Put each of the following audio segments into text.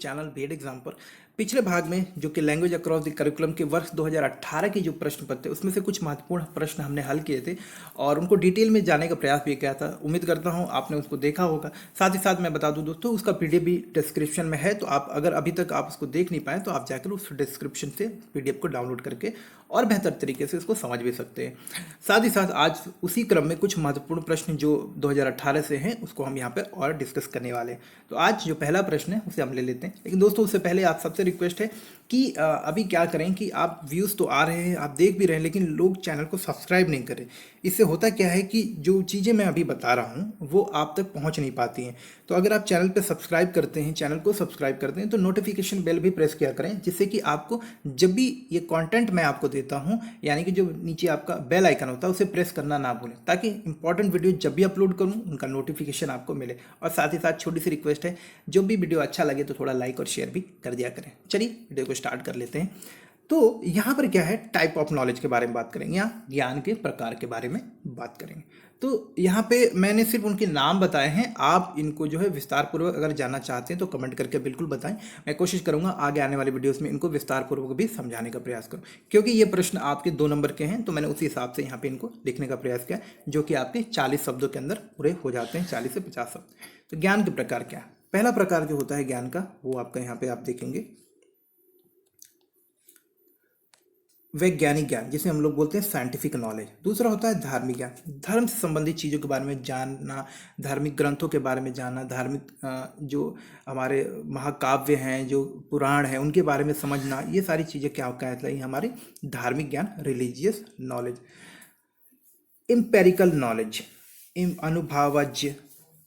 Channel BEd exam पर। पिछले भाग में जो कि लैंग्वेज अक्रॉस द करिकुलम के वर्ष 2018 की जो प्रश्न पत्र थे उसमें से कुछ महत्वपूर्ण प्रश्न हमने हल किए थे और उनको डिटेल में जाने का प्रयास भी किया था। उम्मीद करता हूं आपने उसको देखा होगा। साथ ही साथ मैं बता दूं दोस्तों, उसका पीडीएफ भी डिस्क्रिप्शन में है, तो आप अगर अभी तक आप उसको देख नहीं पाए तो आप जाकर उस डिस्क्रिप्शन से पीडीएफ को डाउनलोड करके और बेहतर तरीके से इसको समझ भी सकते हैं। साथ ही साथ आज उसी क्रम में कुछ महत्वपूर्ण प्रश्न जो 2018 से हैं उसको हम यहाँ पे और डिस्कस करने वाले हैं। तो आज जो पहला प्रश्न है उसे हम ले लेते हैं, लेकिन दोस्तों उससे पहले आप सबसे रिक्वेस्ट है कि अभी क्या करें कि आप व्यूज़ तो आ रहे हैं, आप देख भी रहे हैं, लेकिन लोग चैनल को सब्सक्राइब नहीं करें। इससे होता क्या है कि जो चीज़ें मैं अभी बता रहा हूँ वो आप तक पहुँच नहीं पाती हैं। तो अगर आप चैनल पर सब्सक्राइब करते हैं, चैनल को सब्सक्राइब करते हैं, तो नोटिफिकेशन बेल भी प्रेस किया करें, जिससे कि आपको जब भी ये कंटेंट मैं आपको देता हूँ, यानी कि जो नीचे आपका बेल आइकन होता है उसे प्रेस करना ना भूलें, ताकि इंपॉर्टेंट वीडियो जब भी अपलोड करूँ उनका नोटिफिकेशन आपको मिले। और साथ ही साथ छोटी सी रिक्वेस्ट है, जो भी वीडियो अच्छा लगे तो थोड़ा लाइक और शेयर भी कर दिया करें। चलिए वीडियो को स्टार्ट कर लेते हैं। तो यहाँ पर क्या है, टाइप ऑफ नॉलेज के बारे में बात करेंगे या ज्ञान के प्रकार के बारे में बात करेंगे। तो यहाँ पे मैंने सिर्फ उनके नाम बताए हैं, आप इनको जो है विस्तार पूर्वक अगर जानना चाहते हैं तो कमेंट करके बिल्कुल बताएं। मैं कोशिश करूंगा आगे आने वाले वीडियोस में इनको विस्तार पूर्वक भी समझाने का प्रयास करूं, क्योंकि ये प्रश्न आपके 2 नंबर के हैं, तो मैंने उसी हिसाब से यहाँ पे इनको लिखने का प्रयास किया, जो कि आपके 40 शब्दों के अंदर पूरे हो जाते हैं, 40 से 50 शब्द। तो ज्ञान के प्रकार क्या है? पहला प्रकार जो होता है ज्ञान का, वो आपका यहाँ पे आप देखेंगे वैज्ञानिक ज्ञान, जिसे हम लोग बोलते हैं साइंटिफिक नॉलेज। दूसरा होता है धार्मिक ज्ञान, धर्म से संबंधित चीज़ों के बारे में जानना, धार्मिक ग्रंथों के बारे में जानना, धार्मिक जो हमारे महाकाव्य हैं, जो पुराण हैं, उनके बारे में समझना, ये सारी चीज़ें क्या कहलाती हैं? हमारी धार्मिक ज्ञान, रिलीजियस नॉलेज। इम्पेरिकल नॉलेज,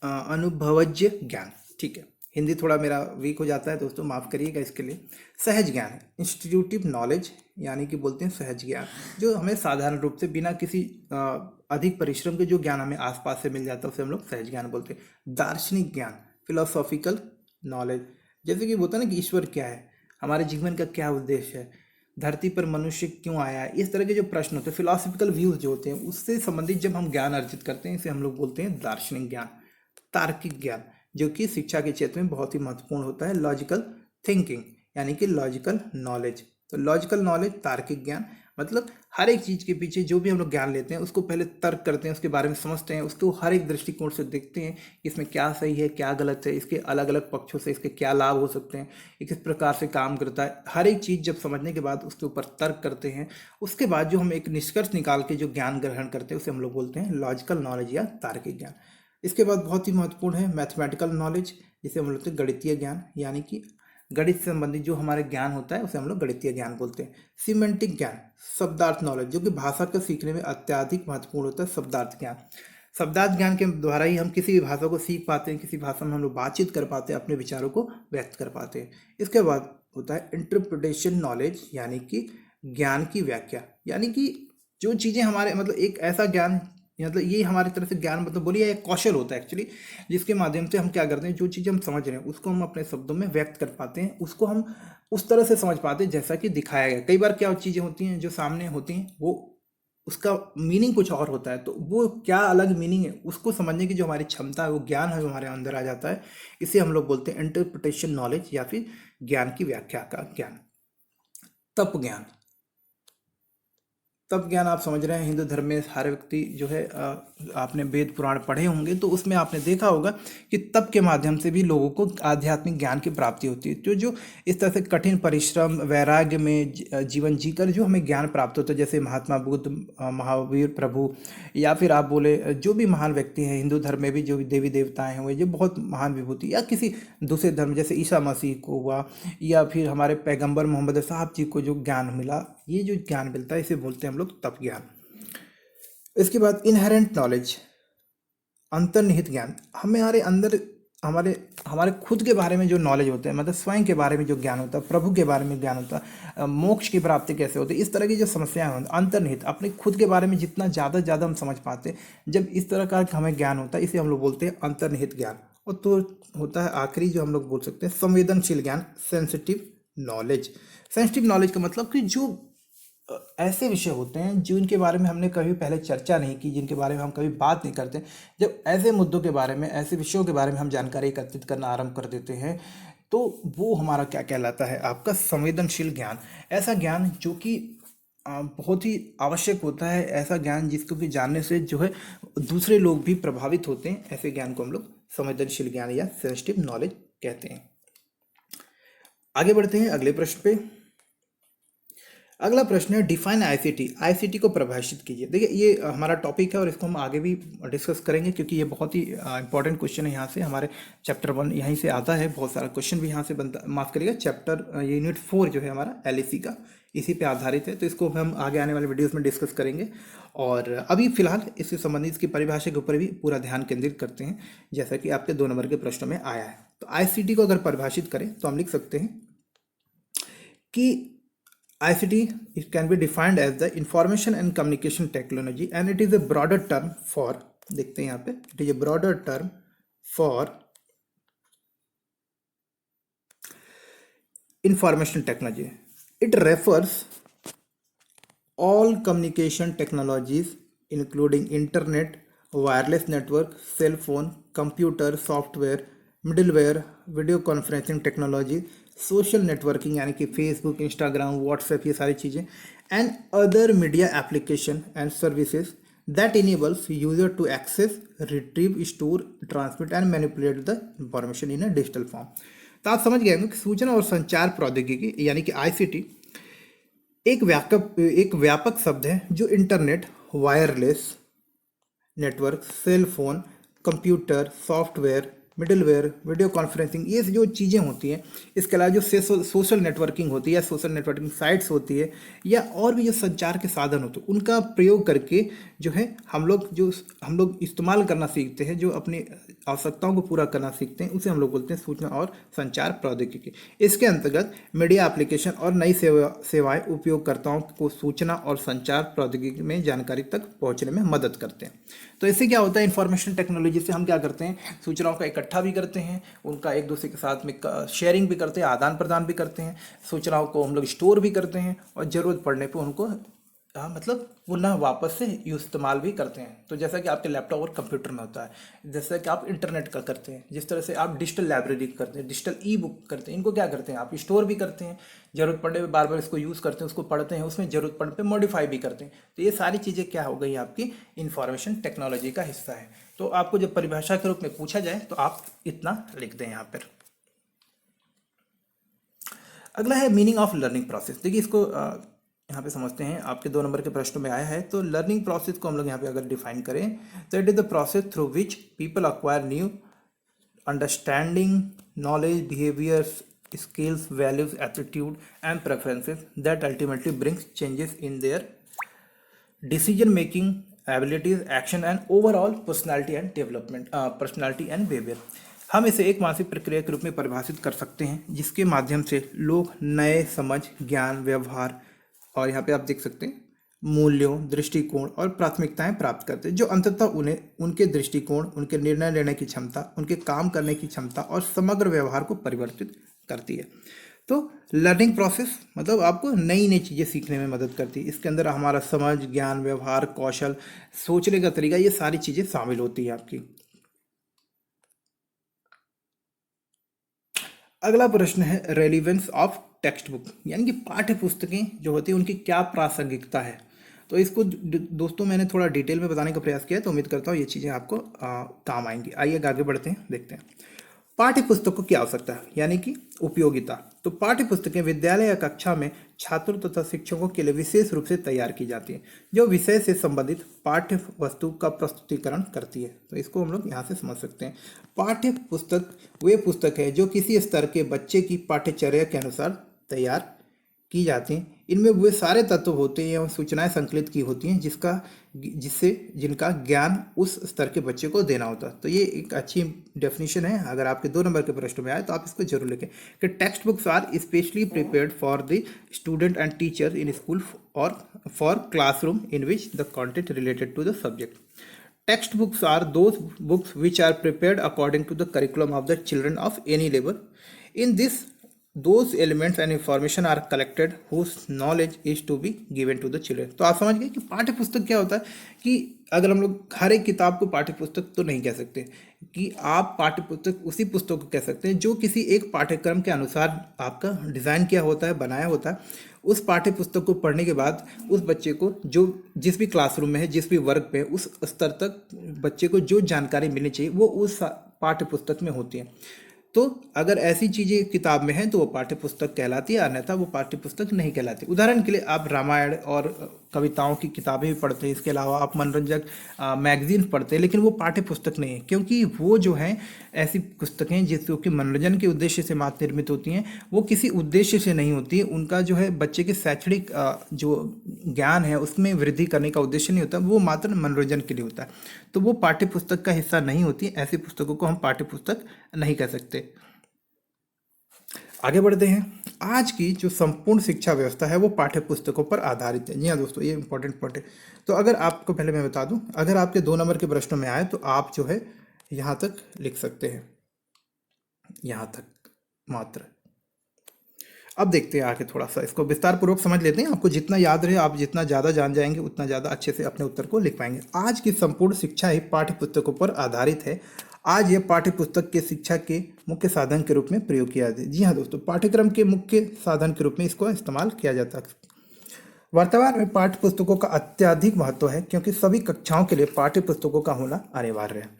अनुभवज्ञ ज्ञान। ठीक है, हिंदी थोड़ा मेरा वीक हो जाता है दोस्तों, माफ़ करिएगा इसके लिए। सहज ज्ञान, इंस्टीट्यूटिव नॉलेज, यानी कि बोलते हैं सहज ज्ञान, जो हमें साधारण रूप से बिना किसी अधिक परिश्रम के जो ज्ञान हमें आसपास से मिल जाता है उसे हम लोग सहज ज्ञान बोलते हैं। दार्शनिक ज्ञान, फिलोसॉफिकल नॉलेज, जैसे कि बोलता है ना कि ईश्वर क्या है, हमारे जीवन का क्या उद्देश्य है, धरती पर मनुष्य क्यों आया है, इस तरह के जो प्रश्न होते हैं, फिलोसफिकल व्यूज जो होते हैं, उससे संबंधित जब हम ज्ञान अर्जित करते हैं इसे हम लोग बोलते हैं दार्शनिक ज्ञान। तार्किक ज्ञान, जो कि शिक्षा के क्षेत्र में बहुत ही महत्वपूर्ण होता है। लॉजिकल थिंकिंग, यानी कि लॉजिकल नॉलेज। तो लॉजिकल नॉलेज, तार्किक ज्ञान, मतलब हर एक चीज़ के पीछे जो भी हम लोग ज्ञान लेते हैं उसको पहले तर्क करते हैं, उसके बारे में समझते हैं, उसको हर एक दृष्टिकोण से देखते हैं कि इसमें क्या सही है, क्या गलत है, इसके अलग अलग पक्षों से इसके क्या लाभ हो सकते हैं, ये किस प्रकार से काम करता है। हर एक चीज़ जब समझने के बाद उसके ऊपर तर्क करते हैं, उसके बाद जो हम एक निष्कर्ष निकाल के जो ज्ञान ग्रहण करते हैं उसे हम लोग बोलते हैं लॉजिकल नॉलेज या तार्किक ज्ञान। इसके बाद बहुत ही महत्वपूर्ण है मैथमेटिकल नॉलेज, जिसे हम लोग बोलते हैं गणितीय ज्ञान, यानी कि गणित से संबंधित जो हमारे ज्ञान होता है उसे हम लोग गणितीय ज्ञान बोलते हैं। सिमेंटिक ज्ञान, शब्दार्थ नॉलेज, जो कि भाषा को सीखने में अत्यधिक महत्वपूर्ण होता है। शब्दार्थ ज्ञान, शब्दार्थ ज्ञान के द्वारा ही हम किसी भी भाषा को सीख पाते हैं, किसी भाषा में हम लोग बातचीत कर पाते हैं, अपने विचारों को व्यक्त कर पाते हैं। इसके बाद होता है इंटरप्रिटेशन नॉलेज, यानी कि ज्ञान की व्याख्या, यानी कि जो चीज़ें हमारे मतलब एक ऐसा ज्ञान, मतलब ये हमारी तरफ से ज्ञान मतलब बोलिए एक कौशल होता है एक्चुअली, जिसके माध्यम से हम क्या करते हैं, जो चीज़ें हम समझ रहे हैं उसको हम अपने शब्दों में व्यक्त कर पाते हैं, उसको हम उस तरह से समझ पाते हैं जैसा कि दिखाया गया। कई बार क्या चीज़ें होती हैं जो सामने होती हैं वो उसका मीनिंग कुछ और होता है, तो वो क्या अलग मीनिंग है उसको समझने की जो हमारी क्षमता है, वो ज्ञान है, वो हमारे अंदर आ जाता है। इसे हम लोग बोलते हैं इंटरप्रिटेशन नॉलेज या फिर ज्ञान की व्याख्या का ज्ञान। तप ज्ञान, तब ज्ञान आप समझ रहे हैं, हिंदू धर्म में हर व्यक्ति जो है आपने वेद पुराण पढ़े होंगे तो उसमें आपने देखा होगा कि तप के माध्यम से भी लोगों को आध्यात्मिक ज्ञान की प्राप्ति होती है। तो जो इस तरह से कठिन परिश्रम वैराग्य में जीवन जीकर जो हमें ज्ञान प्राप्त होता है, जैसे महात्मा बुद्ध, महावीर प्रभु, या फिर आप बोले जो भी महान व्यक्ति हैं हिंदू धर्म में भी, जो भी देवी देवताएं हुए जो बहुत महान विभूति, या किसी दूसरे धर्म जैसे ईसा मसीह को हुआ, या फिर हमारे पैगंबर मोहम्मद साहब जी को जो ज्ञान मिला, ये जो ज्ञान मिलता है इसे बोलते हैं हम लोग तप ज्ञान। इसके बाद इनहेरेंट नॉलेज, अंतर्निहित ज्ञान, हमारे अंदर हमारे हमारे खुद के बारे में जो नॉलेज होता है, मतलब स्वयं के बारे में जो ज्ञान होता है, प्रभु के बारे में ज्ञान होता है, मोक्ष की प्राप्ति कैसे होती है, इस तरह की जो समस्याएं होती हैं, अंतर्निहित, अपने खुद के बारे में जितना ज़्यादा ज़्यादा हम समझ पाते हैं, जब इस तरह का हमें ज्ञान होता है इसे हम लोग बोलते हैं अंतर्निहित ज्ञान। और तो होता है आखिरी जो हम लोग बोल सकते हैं संवेदनशील ज्ञान, सेंसिटिव नॉलेज। सेंसिटिव नॉलेज का मतलब कि जो ऐसे विषय होते हैं जिनके बारे में हमने कभी पहले चर्चा नहीं की, जिनके बारे में हम कभी बात नहीं करते, जब ऐसे मुद्दों के बारे में, ऐसे विषयों के बारे में हम जानकारी एकत्रित करना आरंभ कर देते हैं तो वो हमारा क्या कहलाता है, आपका संवेदनशील ज्ञान। ऐसा ज्ञान जो कि बहुत ही आवश्यक होता है, ऐसा ज्ञान जिसको कि जानने से जो है दूसरे लोग भी प्रभावित होते हैं, ऐसे ज्ञान को हम लोग संवेदनशील ज्ञान या सेंसिटिव नॉलेज कहते हैं। आगे बढ़ते हैं अगले प्रश्न पे। अगला प्रश्न है डिफाइन आईसीटी। आईसीटी को परिभाषित कीजिए। देखिए ये हमारा टॉपिक है और इसको हम आगे भी डिस्कस करेंगे, क्योंकि ये बहुत ही इंपॉर्टेंट क्वेश्चन है। यहाँ से हमारे चैप्टर 1 यहीं से आता है, बहुत सारा क्वेश्चन भी यहाँ से बनता, माफ करिएगा, चैप्टर यूनिट 4 जो है हमारा एलएसी का, इसी पे आधारित है। तो इसको हम आगे आने वाले वीडियोस में डिस्कस करेंगे, और अभी फिलहाल इससे संबंधित इसकी परिभाषा के ऊपर भी पूरा ध्यान केंद्रित करते हैं, जैसा कि आपके 2 नंबर के प्रश्न में आया है। तो आईसीटी को अगर परिभाषित करें तो हम लिख सकते हैं कि ICT it can be defined as the information and communication technology and it is a broader term for, देखते हैं यहाँ पे, it is a broader term for information technology. It refers all communication technologies including internet, wireless network, cell phone, computer, software, middleware, video conferencing technology, social networking यानी कि Facebook, Instagram, WhatsApp, ये सारी चीज़ें, and other media application and services that enables user to access, retrieve, store, transmit and manipulate the information in a digital form. तो आप समझ गए होंगे कि सूचना और संचार प्रौद्योगिकी यानी कि आईसीटी एक व्यापक शब्द है जो internet, wireless network, cell phone, computer, software, middleware, video conferencing, ये जो चीज़ें होती हैं, इसके अलावा जो सोशल नेटवर्किंग होती है या सोशल नेटवर्किंग साइट्स होती है, या और भी जो संचार के साधन होते हैं, उनका प्रयोग करके जो है हम लोग इस्तेमाल करना सीखते हैं, जो अपनी आवश्यकताओं को पूरा करना सीखते हैं, उसे हम लोग बोलते हैं सूचना और संचार प्रौद्योगिकी। इसके अंतर्गत मीडिया एप्लीकेशन और नई सेवाएं उपयोगकर्ताओं को सूचना और संचार प्रौद्योगिकी में जानकारी तक पहुंचने में मदद करते हैं। तो इससे क्या होता है, इंफॉर्मेशन टेक्नोलॉजी से हम क्या करते हैं, सूचनाओं का इकट्ठा भी करते हैं, उनका एक दूसरे के साथ में शेयरिंग भी करते हैं, आदान प्रदान भी करते हैं, सूचनाओं को हम लोग स्टोर भी करते हैं, और ज़रूरत पड़ने पर उनको मतलब पुनः वापस से इस्तेमाल भी करते हैं। तो जैसा कि आपके लैपटॉप और कंप्यूटर में होता है, जैसा कि आप इंटरनेट का करते हैं, जिस तरह से आप डिजिटल लाइब्रेरी करते हैं, डिजिटल ई बुक करते हैं, इनको क्या करते हैं, आप स्टोर भी करते हैं, जरूरत पड़ने पे बार बार इसको यूज़ करते हैं, उसको पढ़ते हैं, उसमें जरूरत पड़ने पे मॉडिफाई भी करते हैं। तो ये सारी चीज़ें क्या हो गई, आपकी इंफॉर्मेशन टेक्नोलॉजी का हिस्सा है। तो आपको जब परिभाषा के रूप में पूछा जाए तो आप इतना लिख दें यहाँ पर। अगला है मीनिंग ऑफ लर्निंग प्रोसेस। देखिए इसको यहाँ पे समझते हैं, आपके 2 नंबर के प्रश्न में आया है। तो लर्निंग प्रोसेस को हम लोग यहाँ पे अगर डिफाइन करें तो it is the process through which people acquire new understanding, knowledge, behaviours, skills, values, attitude and preferences that ultimately brings changes in their decision making abilities, action and overall personality and development, personality and behavior। हम इसे एक मानसिक प्रक्रिया के रूप में परिभाषित कर सकते हैं जिसके माध्यम से लोग नए समझ, ज्ञान, व्यवहार, और यहाँ पे आप देख सकते हैं मूल्यों, दृष्टिकोण और प्राथमिकताएं प्राप्त करते हैं, जो अंततः उन्हें उनके दृष्टिकोण, उनके निर्णय लेने की क्षमता, उनके काम करने की क्षमता और समग्र व्यवहार को परिवर्तित करती है। तो लर्निंग प्रोसेस मतलब आपको नई नई चीज़ें सीखने में मदद करती है। इसके अंदर हमारा समझ, ज्ञान, व्यवहार, कौशल, सोचने का तरीका, ये सारी चीज़ें शामिल होती है आपकी। अगला प्रश्न है रेलिवेंस ऑफ टेक्स्ट बुक, यानी कि पाठ्य पुस्तकें जो होती हैं उनकी क्या प्रासंगिकता है। तो इसको दोस्तों मैंने थोड़ा डिटेल में बताने का प्रयास किया है, तो उम्मीद करता हूँ ये चीज़ें आपको काम आएंगी। आइए आगे बढ़ते हैं, देखते हैं पाठ्य पुस्तकों की आवश्यकता यानी कि उपयोगिता। तो पाठ्य पुस्तकें विद्यालय या कक्षा में छात्रों तथा शिक्षकों के लिए विशेष रूप से तैयार की जाती हैं, जो विषय से संबंधित पाठ्य वस्तु का प्रस्तुतिकरण करती है। तो इसको हम लोग यहाँ से समझ सकते हैं, पाठ्य पुस्तक वे पुस्तक है जो किसी स्तर के बच्चे की पाठ्यचर्या के अनुसार तैयार की जाती हैं। इनमें वे सारे तत्व होते हैं एवं सूचनाएं संकलित की होती हैं जिनका ज्ञान उस स्तर के बच्चे को देना होता है। तो ये एक अच्छी डेफिनेशन है, अगर आपके 2 नंबर के प्रश्न में आए तो आप इसको जरूर लिखें कि text books are specially prepared for the student and teacher in school और for classroom in which the content related to the subject. Text books are those books which are prepared according to the curriculum of the children of any level. In this those elements and information are collected whose knowledge is to be given to the children. तो आप समझ गए कि पाठ्य पुस्तक क्या होता है, कि अगर हम लोग हर एक किताब को पाठ्य पुस्तक तो नहीं कह सकते, कि आप पाठ्य पुस्तक उसी पुस्तक को कह सकते हैं जो किसी एक पाठ्यक्रम के अनुसार आपका डिज़ाइन किया होता है, बनाया होता है। उस पाठ्य पुस्तक को पढ़ने के बाद उस बच्चे को जो जिस भी क्लासरूम में है, जिस भी वर्ग पे है, उस स्तर तक बच्चे को जो जानकारी मिलनी चाहिए वो उस पाठ्य पुस्तक में होती है। तो अगर ऐसी चीज़ें किताब में हैं तो वो पाठ्य पुस्तक कहलाती है, अन्यथा वो पाठ्य पुस्तक नहीं कहलाती। उदाहरण के लिए आप रामायण और कविताओं की किताबें भी पढ़ते हैं, इसके अलावा आप मनोरंजक मैगजीन पढ़ते हैं, लेकिन वो पाठ्य पुस्तक नहीं है, क्योंकि वो जो हैं ऐसी पुस्तकें जो कि मनोरंजन के उद्देश्य से मात्र निर्मित होती हैं, वो किसी उद्देश्य से नहीं होती है। उनका जो है बच्चे के शैक्षणिक जो ज्ञान है उसमें वृद्धि करने का उद्देश्य नहीं होता, वो मात्र मनोरंजन के लिए होता है। तो वो पाठ्य पुस्तक का हिस्सा नहीं होती, ऐसी पुस्तकों को हम पाठ्य पुस्तक नहीं कह सकते। आगे बढ़ते हैं। आज की जो संपूर्ण शिक्षा व्यवस्था है वो पाठ्य पुस्तकों पर आधारित है। जी हाँ दोस्तों, ये इंपॉर्टेंट पॉइंट है। तो अगर आपको पहले मैं बता दूं, अगर आपके 2 नंबर के प्रश्नों में आए तो आप जो है यहाँ तक लिख सकते हैं, यहाँ तक मात्र। अब देखते हैं आगे, थोड़ा सा इसको विस्तार पूर्वक समझ लेते हैं। आपको जितना याद रहे, आप जितना ज़्यादा जान जाएंगे उतना ज़्यादा अच्छे से अपने उत्तर को लिख पाएंगे। आज की संपूर्ण शिक्षा ही पाठ्य पुस्तकों पर आधारित है। आज यह पाठ्य पुस्तक के शिक्षा के मुख्य साधन के रूप में प्रयोग किया जाता है। जी हाँ दोस्तों, पाठ्यक्रम के मुख्य साधन के रूप में इसको इस्तेमाल किया जाता है। वर्तमान में पाठ्य पुस्तकों का अत्यधिक महत्व है, क्योंकि सभी कक्षाओं के लिए पाठ्य पुस्तकों का होना अनिवार्य है।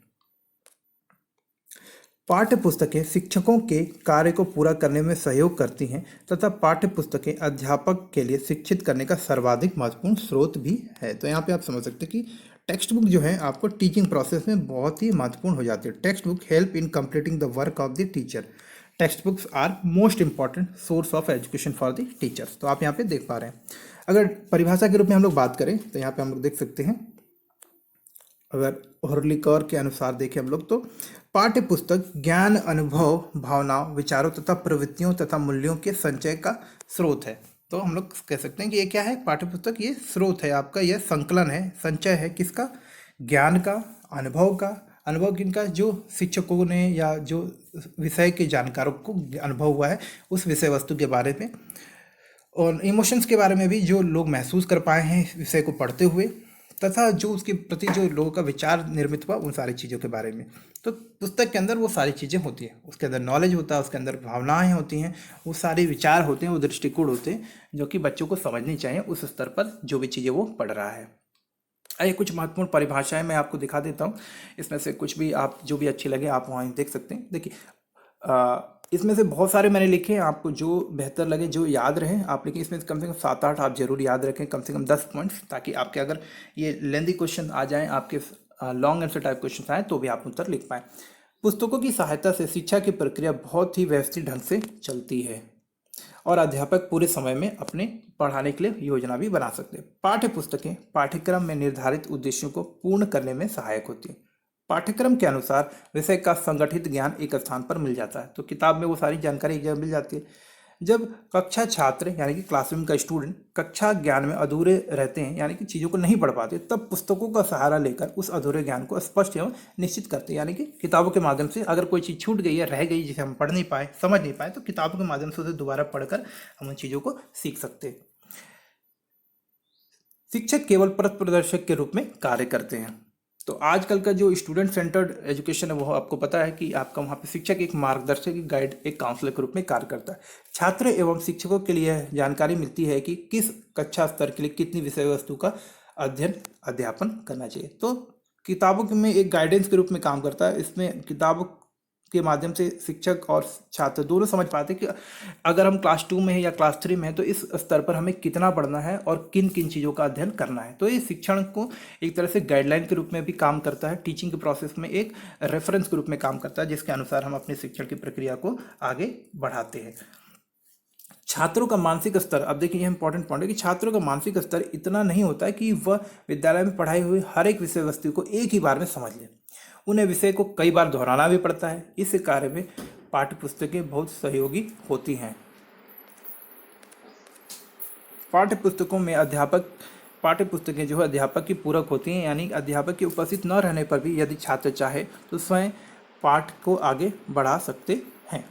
पाठ्य पुस्तकें शिक्षकों के कार्य को पूरा करने में सहयोग करती हैं तथा पाठ्य पुस्तकें अध्यापक के लिए शिक्षित करने का सर्वाधिक महत्वपूर्ण स्रोत भी है। तो यहाँ पे आप समझ सकते हैं कि टेक्स्ट बुक जो है आपको टीचिंग प्रोसेस में बहुत ही महत्वपूर्ण हो जाती है। Text book help in completing the work of the teacher. Text books are most important source of education for the teachers. तो आप यहाँ पे देख पा रहे हैं। अगर परिभाषा के रूप में हम लोग बात करें तो यहाँ पे हम लोग देख सकते हैं, अगर हर्लिकर के अनुसार देखें हम लोग तो पाठ्य पुस्तक ज्ञान, अनुभव, भावनाओं, विचारों तथा प्रवृत्तियों तथा मूल्यों के संचय का स्रोत है। तो हम लोग कह सकते हैं कि ये क्या है, पाठ्य पुस्तक ये स्रोत है आपका, यह संकलन है, संचय है किसका, ज्ञान का, अनुभव का। अनुभव किनका, जो शिक्षकों ने या जो विषय के जानकारों को अनुभव हुआ है उस विषय वस्तु के बारे में, और इमोशंस के बारे में भी जो लोग महसूस कर पाए हैं इस विषय को पढ़ते हुए, तथा जो उसके प्रति जो लोगों का विचार निर्मित हुआ उन सारी चीज़ों के बारे में। तो पुस्तक के अंदर वो सारी चीज़ें होती हैं, उसके अंदर नॉलेज होता है, उसके अंदर भावनाएं होती हैं, वो सारे विचार होते हैं, वो दृष्टिकोण होते हैं जो कि बच्चों को समझनी चाहिए उस स्तर पर जो भी चीज़ें वो पढ़ रहा है। आइए कुछ महत्वपूर्ण परिभाषाएं मैं आपको दिखा देता हूँ, इसमें से कुछ भी आप जो भी अच्छी लगे आप वहाँ देख सकते हैं। देखिए इसमें से बहुत सारे मैंने लिखे हैं, आपको जो बेहतर लगे, जो याद रहे आप लिखें। इसमें कम से कम 7-8 आप जरूर याद रखें, कम से कम 10 पॉइंट्स, ताकि आपके अगर ये लेंदी क्वेश्चन आ जाएं, आपके लॉन्ग आंसर टाइप क्वेश्चन आए तो भी आप उत्तर लिख पाएँ। पुस्तकों की सहायता से शिक्षा की प्रक्रिया बहुत ही व्यवस्थित ढंग से चलती है और अध्यापक पूरे समय में अपने पढ़ाने के लिए योजना भी बना सकते हैं। पाठ्य पुस्तकें पाठ्यक्रम में निर्धारित उद्देश्यों को पूर्ण करने में सहायक होती हैं। पाठ्यक्रम के अनुसार विषय का संगठित ज्ञान एक स्थान पर मिल जाता है। तो किताब में वो सारी जानकारी एक जगह मिल जाती है। जब कक्षा छात्र यानी कि क्लासरूम का स्टूडेंट कक्षा ज्ञान में अधूरे रहते हैं, यानी कि चीज़ों को नहीं पढ़ पाते, तब पुस्तकों का सहारा लेकर उस अधूरे ज्ञान को स्पष्ट एवं निश्चित करते हैं। यानी कि किताबों के माध्यम से अगर कोई चीज़ छूट गई है, रह गई, जिसे हम पढ़ नहीं पाए, समझ नहीं पाए, तो किताबों के माध्यम से उसे दोबारा पढ़कर हम उन चीज़ों को सीख सकते हैं। शिक्षक केवल पथ प्रदर्शक के रूप में कार्य करते हैं। तो आजकल का जो स्टूडेंट सेंटर्ड एजुकेशन है वो आपको पता है कि आपका वहाँ पे शिक्षक एक मार्गदर्शक, एक गाइड, एक काउंसलर के रूप में कार्य करता है। छात्र एवं शिक्षकों के लिए जानकारी मिलती है कि किस कक्षा स्तर के लिए कितनी विषय वस्तु का अध्ययन अध्यापन करना चाहिए। तो किताबों में एक गाइडेंस के रूप में काम करता है। इसमें किताबों के माध्यम से शिक्षक और छात्र दोनों समझ पाते हैं कि अगर हम क्लास 2 में है या क्लास 3 में है तो इस स्तर पर हमें कितना पढ़ना है और किन किन चीज़ों का अध्ययन करना है। तो ये शिक्षण को एक तरह से गाइडलाइन के रूप में भी काम करता है, टीचिंग के प्रोसेस में एक रेफरेंस के रूप में काम करता है, जिसके अनुसार हम अपने शिक्षण की प्रक्रिया को आगे बढ़ाते हैं। छात्रों का मानसिक स्तर, अब देखिए यह इंपॉर्टेंट पॉइंट है कि छात्रों का मानसिक स्तर इतना नहीं होता है कि वह विद्यालय में पढ़ाई हुई हर एक विषय वस्तु को एक ही बार में समझ ले। उन्हें विषय को कई बार दोहराना भी पड़ता है। इस कार्य में पाठ्य पुस्तकें बहुत सहयोगी होती हैं। पाठ्य पुस्तकों में पाठ्य पुस्तकें जो है अध्यापक की पूरक होती हैं, यानी अध्यापक की उपस्थित न रहने पर भी यदि छात्र चाहे तो स्वयं पाठ को आगे बढ़ा सकते हैं।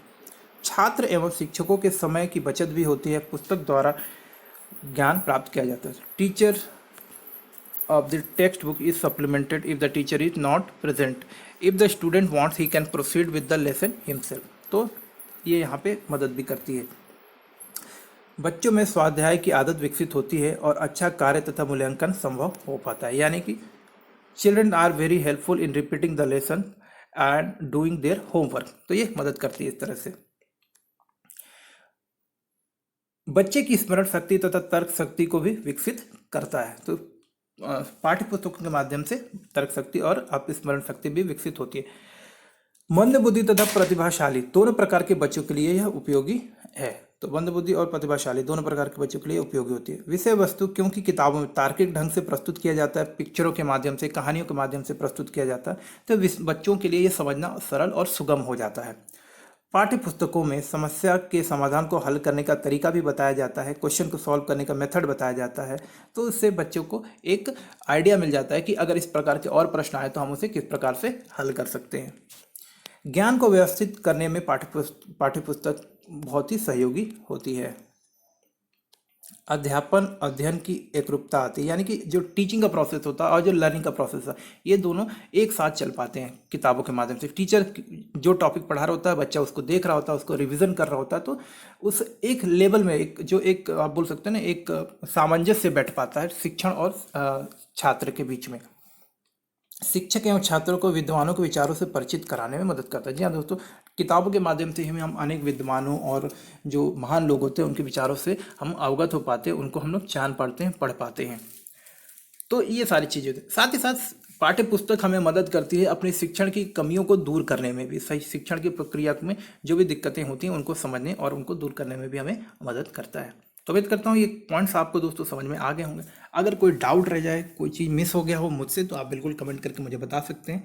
छात्र एवं शिक्षकों के समय की बचत भी होती है, पुस्तक द्वारा ज्ञान प्राप्त किया जाता है। Teacher of the textbook is supplemented if the teacher is not present. If the student wants, he can proceed with the lesson himself. तो ये यहाँ पे मदद भी करती है। बच्चों में स्वाध्याय की आदत विकसित होती है और अच्छा कार्य तथा मूल्यांकन संभव हो पाता है, यानी कि children are very helpful in repeating the lesson and doing their homework. तो ये मदद करती है इस तरह से। बच्चे की स्मरण शक्ति तथा तर्क शक्ति को भी विकसित करता है। तो पाठ्य पुस्तकों के माध्यम से तर्क शक्ति और स्मरण शक्ति भी विकसित होती है। मंद बुद्धि तथा प्रतिभाशाली दोनों प्रकार के बच्चों के लिए यह उपयोगी है। तो मंद बुद्धि और प्रतिभाशाली दोनों प्रकार के बच्चों के लिए उपयोगी होती है। विषय वस्तु क्योंकि किताबों में तार्किक ढंग से प्रस्तुत किया जाता है, पिक्चरों के माध्यम से, कहानियों के माध्यम से प्रस्तुत किया जाता है, तो बच्चों के लिए यह समझना सरल और सुगम हो जाता है। पाठ्य पुस्तकों में समस्या के समाधान को हल करने का तरीका भी बताया जाता है, क्वेश्चन को सॉल्व करने का मेथड बताया जाता है। तो इससे बच्चों को एक आइडिया मिल जाता है कि अगर इस प्रकार के और प्रश्न आए तो हम उसे किस प्रकार से हल कर सकते हैं। ज्ञान को व्यवस्थित करने में पाठ्य पुस्तक बहुत ही सहयोगी होती है। अध्यापन अध्ययन की एकरूपता आती है, यानी कि जो टीचिंग का प्रोसेस होता है और जो लर्निंग का प्रोसेस है, ये दोनों एक साथ चल पाते हैं किताबों के माध्यम से। टीचर जो टॉपिक पढ़ा रहा होता है, बच्चा उसको देख रहा होता है, उसको रिवीजन कर रहा होता है, तो उस एक लेवल में एक आप बोल सकते हैं ना, एक सामंजस्य बैठ पाता है शिक्षण और छात्र के बीच में। शिक्षक एवं छात्रों को विद्वानों के विचारों से परिचित कराने में मदद करता है। जी हाँ दोस्तों, किताबों के माध्यम से हम अनेक विद्वानों और जो महान लोग होते हैं उनके विचारों से हम अवगत हो पाते हैं, उनको हम लोग जान पाते हैं, पढ़ पाते हैं। तो ये सारी चीज़ें होती हैं। साथ ही साथ पाठ्य पुस्तक हमें मदद करती है अपने शिक्षण की कमियों को दूर करने में भी। सही शिक्षण की प्रक्रिया में जो भी दिक्कतें होती हैं उनको समझने और उनको दूर करने में भी हमें मदद करता है। तो उम्मीद करता हूँ ये पॉइंट्स आपको दोस्तों समझ में आ गए होंगे। अगर कोई डाउट रह जाए, कोई चीज़ मिस हो गया हो मुझसे, तो आप बिल्कुल कमेंट करके मुझे बता सकते हैं।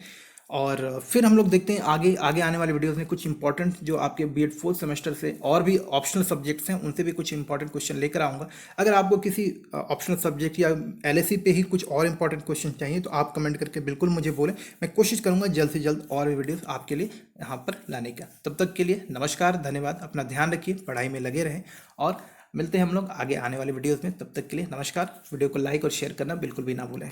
और फिर हम लोग देखते हैं आगे आने वाले वीडियोस में कुछ इंपॉर्टेंट जो आपके बीएड 4th सेमेस्टर से और भी ऑप्शनल सब्जेक्ट्स हैं उनसे भी कुछ इंपॉर्टेंट क्वेश्चन लेकर आऊँगा। अगर आपको किसी ऑप्शनल सब्जेक्ट या एलएसी पे ही कुछ और इंपॉर्टेंट क्वेश्चन चाहिए तो आप कमेंट करके बिल्कुल मुझे बोलें। मैं कोशिश करूँगा जल्द से जल्द और भी वीडियोज़ आपके लिए यहाँ पर लाने का। तब तक के लिए नमस्कार, धन्यवाद। अपना ध्यान रखिए, पढ़ाई में लगे रहें और मिलते हैं हम लोग आगे आने वाले वीडियोज़ में। तब तक के लिए नमस्कार। वीडियो को लाइक और शेयर करना बिल्कुल भी ना भूलें।